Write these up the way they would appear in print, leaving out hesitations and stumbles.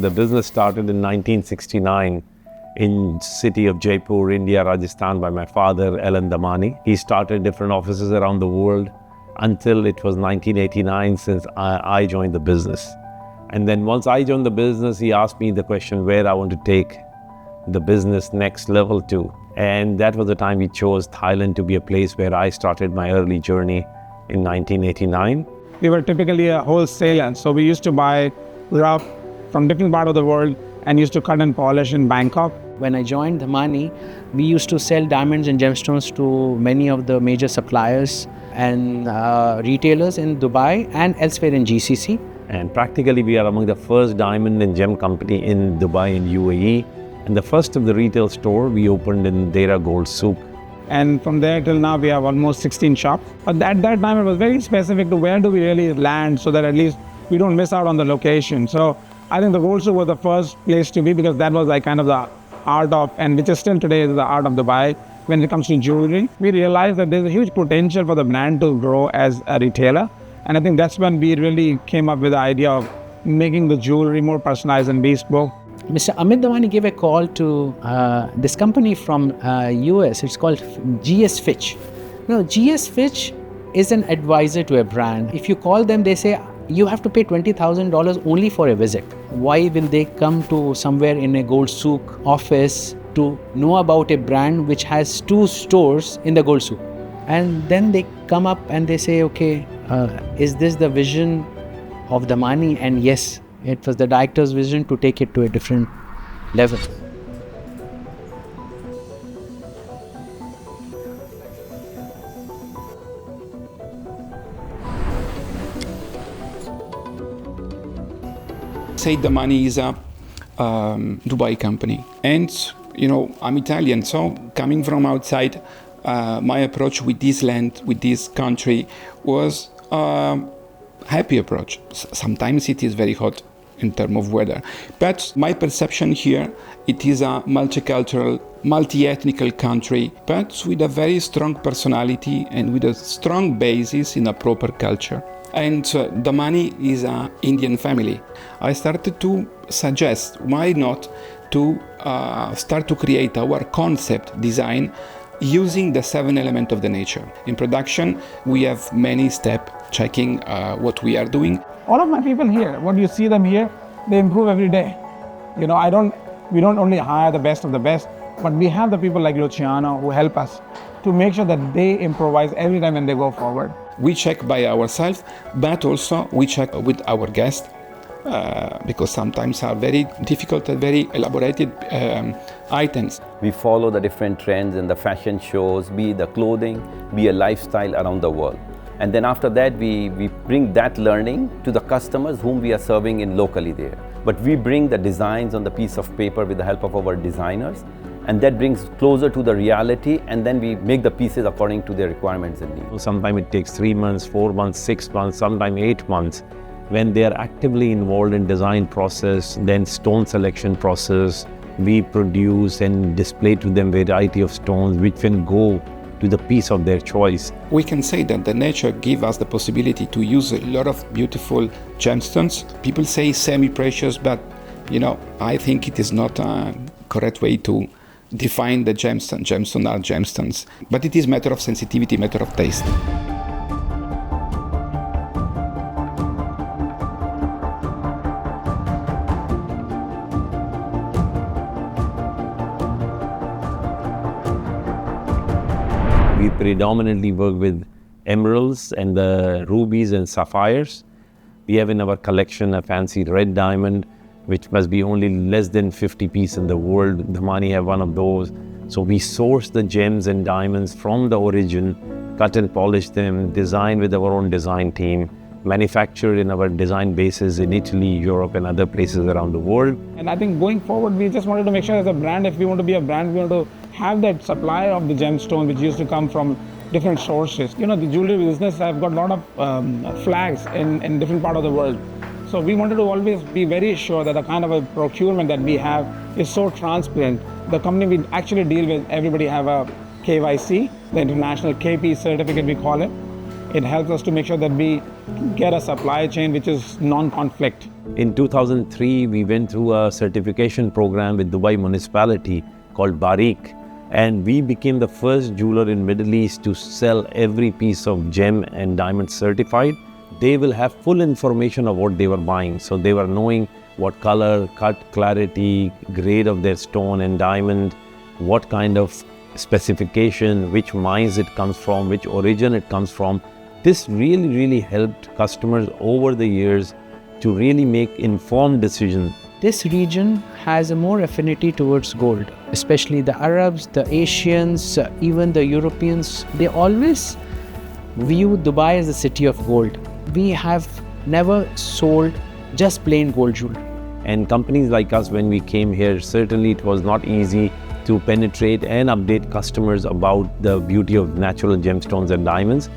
The business started in 1969 in city of Jaipur, India, Rajasthan by my father, Dhamani. He started different offices around the world until it was 1989 since I joined the business. And then once I joined the business, he asked me the question where I want to take the business next level to. And that was the time we chose Thailand to be a place where I started my early journey in 1989. We were typically a wholesaler, so we used to buy rough from different parts of the world and used to cut and polish in Bangkok. When I joined Dhamani, we used to sell diamonds and gemstones to many of the major suppliers and retailers in Dubai and elsewhere in GCC. And practically we are among the first diamond and gem company in Dubai and UAE. And the first of the retail store we opened in Dera Gold Souk. And from there till now we have almost 16 shops. But at that time it was very specific to where do we really land so that at least we don't miss out on the location. So I think the Gold Souk was the first place to be because that was like kind of the art of, and which is still today the art of Dubai. When it comes to jewelry, we realized that there's a huge potential for the brand to grow as a retailer. And I think that's when we really came up with the idea of making the jewelry more personalized and bespoke. Mr. Amit Dhamani gave a call to this company from US. It's called GS Fitch. Now, GS Fitch is an advisor to a brand. If you call them, they say, you have to pay $20,000 only for a visit. Why will they come to somewhere in a Gold Souk office to know about a brand which has 2 stores in the Gold Souk? And then they come up and they say, okay, is this the vision of Dhamani? And yes, it was the director's vision to take it to a different level. Say Dhamani is a Dubai company, and I'm Italian, so coming from outside, my approach with this land, with this country, was a happy approach. Sometimes it is very hot in terms of weather, but my perception here, it is a multicultural, multi-ethnical country, but with a very strong personality and with a strong basis in a proper culture. And Dhamani is an Indian family. I started to suggest why not to start to create our concept design using the 7 elements of the nature. In production, we have many steps checking what we are doing. All of my people here, what you see them here, they improve every day. We don't only hire the best of the best, but we have the people like Luciano who help us to make sure that they improvise every time when they go forward. We check by ourselves, but also we check with our guests because sometimes are very difficult and very elaborated items. We follow the different trends in the fashion shows, be the clothing, be a lifestyle around the world. And then after that, we bring that learning to the customers whom we are serving in locally there. But we bring the designs on the piece of paper with the help of our designers, and that brings closer to the reality, and then we make the pieces according to their requirements and needs. Sometimes it takes 3 months, 4 months, 6 months, sometimes 8 months. When they are actively involved in design process, then stone selection process, we produce and display to them variety of stones which can go to the piece of their choice. We can say that the nature gives us the possibility to use a lot of beautiful gemstones. People say semi-precious, but I think it is not a correct way to define the gemstone. Gemstones are gemstones, but it is matter of sensitivity, matter of taste. We predominantly work with emeralds and the rubies and sapphires. We have in our collection a fancy red diamond, which must be only less than 50 pieces in the world. Dhamani have one of those. So we source the gems and diamonds from the origin, cut and polish them, design with our own design team, manufactured in our design bases in Italy, Europe, and other places around the world. And I think going forward, we just wanted to make sure as a brand, if we want to be a brand, we want to have that supply of the gemstone which used to come from different sources. The jewelry business have got a lot of flags in different parts of the world. So we wanted to always be very sure that the kind of a procurement that we have is so transparent. The company we actually deal with, everybody have a KYC, the international KP certificate we call it. it helps us to make sure that we get a supply chain which is non-conflict. In 2003, we went through a certification program with Dubai municipality called Barik, and we became the first jeweler in Middle East to sell every piece of gem and diamond certified. They will have full information of what they were buying. So they were knowing what color, cut, clarity, grade of their stone and diamond, what kind of specification, which mines it comes from, which origin it comes from. This really helped customers over the years to really make informed decisions. This region has a more affinity towards gold, especially the Arabs, the Asians, even the Europeans. They always view Dubai as the city of gold. We have never sold just plain gold jewelry. And companies like us, when we came here, certainly it was not easy to penetrate and update customers about the beauty of natural gemstones and diamonds.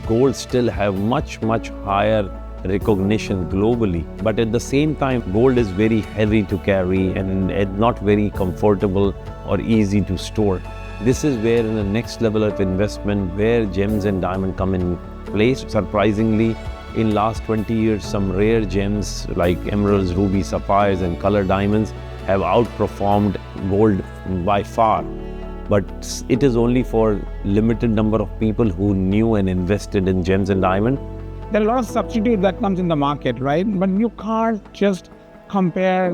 Gold still have much higher recognition globally, but at the same time, gold is very heavy to carry and not very comfortable or easy to store. This is where in the next level of investment, where gems and diamond come in place. Surprisingly, in last 20 years, some rare gems like emeralds, rubies, sapphires and colored diamonds have outperformed gold by far. But it is only for limited number of people who knew and invested in gems and diamond. There are a lot of substitute that comes in the market, right? But you can't just compare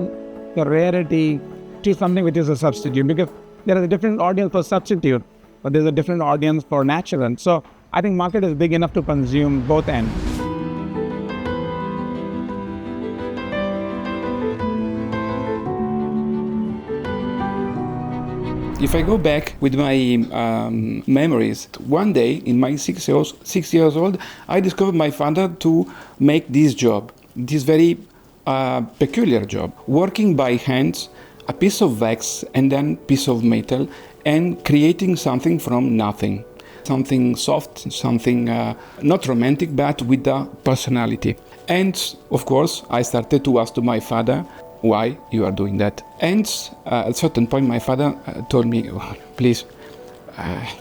the rarity to something which is a substitute, because there is a different audience for substitute, but there's a different audience for natural. So I think market is big enough to consume both ends. If I go back with my memories, one day in my 6 years old, I discovered my father to make this job, this very peculiar job, working by hands, a piece of wax and then piece of metal, and creating something from nothing. Something soft, something not romantic, but with a personality. And of course, I started to ask to my father, why you are doing that? And at a certain point, my father told me, oh, please,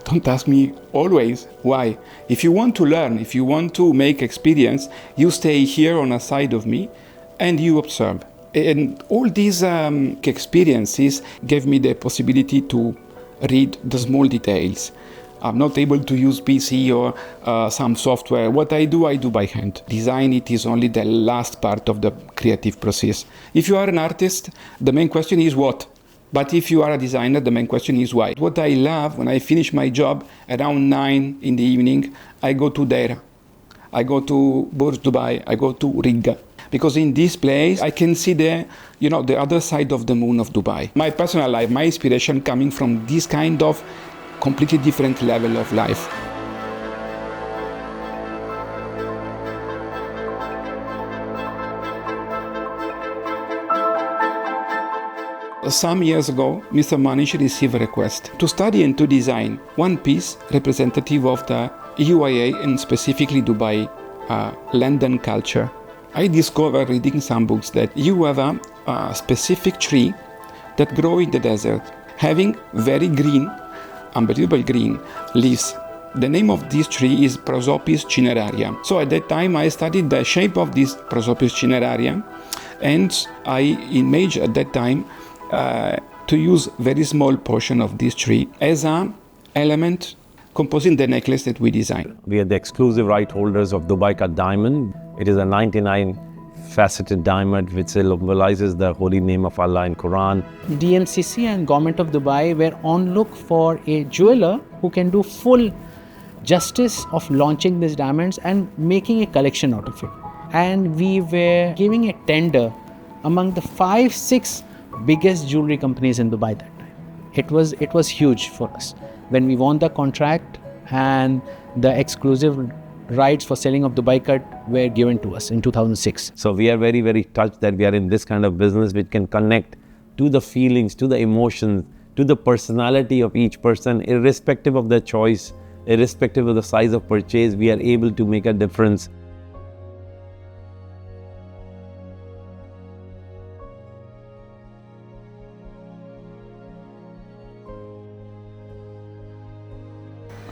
don't ask me always why. If you want to learn, if you want to make experience, you stay here on a side of me and you observe. And all these experiences gave me the possibility to read the small details. I'm not able to use PC or some software. What I do by hand. Design, it is only the last part of the creative process. If you are an artist, the main question is what? But if you are a designer, the main question is why. What I love, when I finish my job around 9 in the evening, I go to Deira. I go to Burj Dubai. I go to Riga. Because in this place, I can see the other side of the moon of Dubai. My personal life, my inspiration coming from this kind of completely different level of life. Some years ago, Mr. Manish received a request to study and to design one piece representative of the UAE and specifically Dubai land and culture. I discovered reading some books that you have a specific tree that grows in the desert, having very green, unbelievable green leaves. The name of this tree is Prosopis cineraria. So at that time I studied the shape of this Prosopis cineraria, and I imagined at that time to use very small portion of this tree as an element composing the necklace that we designed. We are the exclusive right holders of Dubai Cut Diamond. It is a 99 faceted diamond which symbolizes the holy name of Allah in Quran. DMCC and Government of Dubai were on look for a jeweler who can do full justice of launching these diamonds and making a collection out of it. And we were giving a tender among the 5-6 biggest jewelry companies in Dubai that time. It was huge for us. When we won the contract and the exclusive rights for selling of Dubai Cut were given to us in 2006. So we are very touched that we are in this kind of business which can connect to the feelings, to the emotions, to the personality of each person, irrespective of their choice, irrespective of the size of purchase. We are able to make a difference.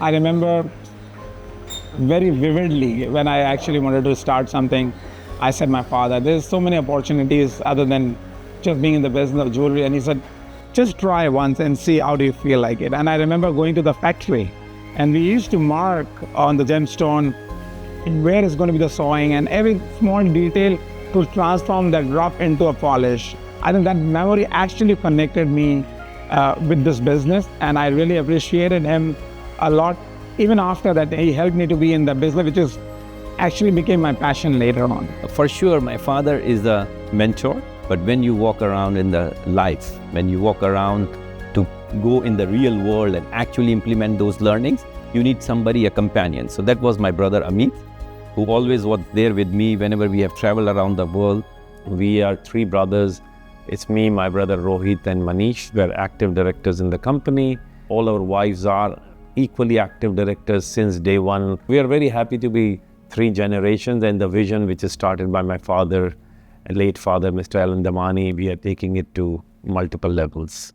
I remember very vividly when I actually wanted to start something. I said, my father, there's so many opportunities other than just being in the business of jewelry. And he said, just try once and see how do you feel like it. And I remember going to the factory and we used to mark on the gemstone where is going to be the sewing and every small detail to transform that rough into a polish. I think that memory actually connected me with this business, and I really appreciated him a lot. Even after that, he helped me to be in the business, which is actually became my passion later on. For sure, my father is a mentor, but when you walk around in the life, when you walk around to go in the real world and actually implement those learnings, you need somebody, a companion. So that was my brother Amit, who always was there with me whenever we have traveled around the world. We are three brothers. It's me, my brother Rohit and Manish. We're active directors in the company. All our wives are equally active directors since day one. We are very happy to be three generations, and the vision which is started by my father, late father, Mr. Dhamani, we are taking it to multiple levels.